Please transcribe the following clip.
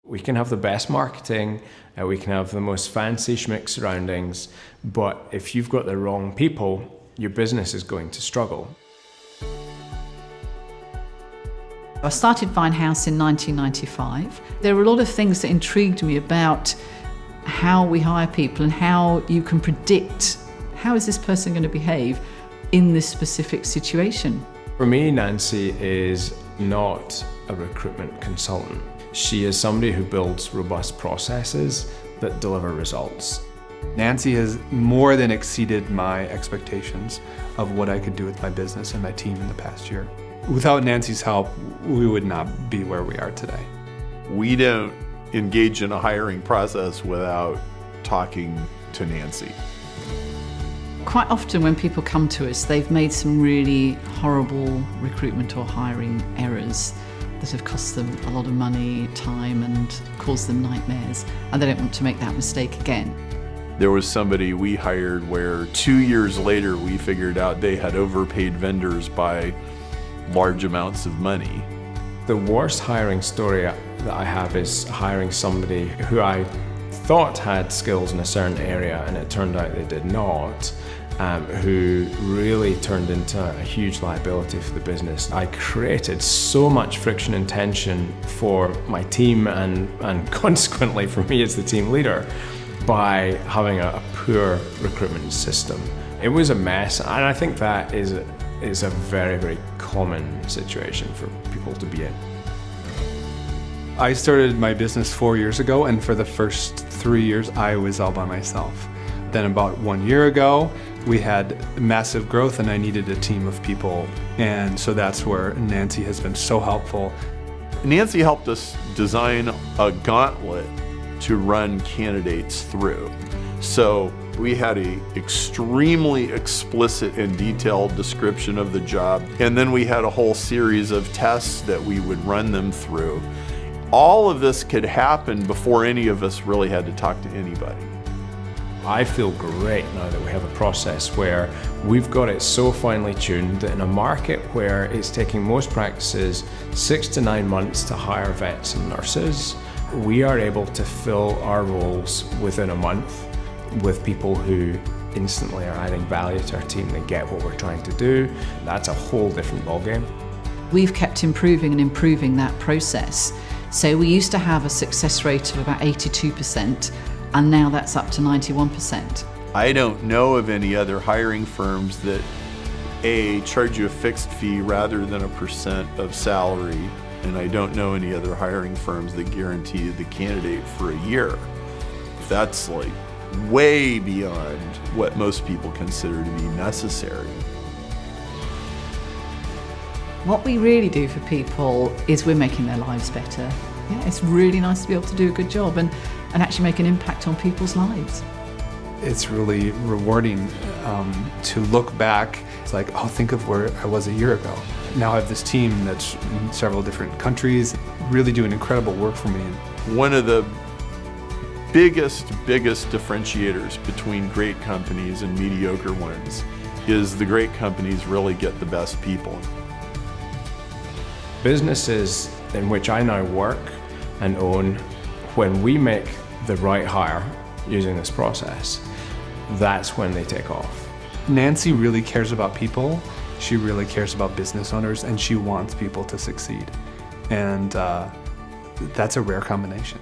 We can have the best marketing, we can have the most fancy schmick surroundings, but if you've got the wrong people, your business is going to struggle. I started Vinehouse in 1995. There were a lot of things that intrigued me about how we hire people and how you can predict how is this person going to behave in this specific situation. For me, Nancy is not a recruitment consultant. She is somebody who builds robust processes that deliver results. Nancy has more than exceeded my expectations of what I could do with my business and my team in the past year. Without Nancy's help, we would not be where we are today. We don't engage in a hiring process without talking to Nancy. Quite often when people come to us, they've made some really horrible recruitment or hiring errors that have cost them a lot of money, time, and caused them nightmares, and they don't want to make that mistake again. There was somebody we hired where 2 years later we figured out they had overpaid vendors by large amounts of money. The worst hiring story that I have is hiring somebody who I thought had skills in a certain area and it turned out they did not, who really turned into a huge liability for the business. I created so much friction and tension for my team and consequently for me as the team leader by having a poor recruitment system. It was a mess, and I think that is a very, very common situation for people to be in. I started my business 4 years ago, and for the first 3 years I was all by myself. Then about 1 year ago, we had massive growth and I needed a team of people. And so that's where Nancy has been so helpful. Nancy helped us design a gauntlet to run candidates through. So we had an extremely explicit and detailed description of the job, and then we had a whole series of tests that we would run them through. All of this could happen before any of us really had to talk to anybody. I feel great now that we have a process where we've got it so finely tuned that in a market where it's taking most practices 6 to 9 months to hire vets and nurses, we are able to fill our roles within a month with people who instantly are adding value to our team. They get what we're trying to do. That's a whole different ballgame. We've kept improving and improving that process. So we used to have a success rate of about 82%, and now that's up to 91%. I don't know of any other hiring firms that charge you a fixed fee rather than a percent of salary, and I don't know any other hiring firms that guarantee the candidate for a year. That's like way beyond what most people consider to be necessary. What we really do for people is we're making their lives better. Yeah, it's really nice to be able to do a good job and actually make an impact on people's lives. It's really rewarding to look back. It's like, oh, think of where I was a year ago. Now I have this team that's in several different countries, really doing incredible work for me. One of the biggest differentiators between great companies and mediocre ones is the great companies really get the best people. Businesses in which I now work and own, when we make the right hire using this process, that's when they take off. Nancy really cares about people, she really cares about business owners, and she wants people to succeed. And that's a rare combination.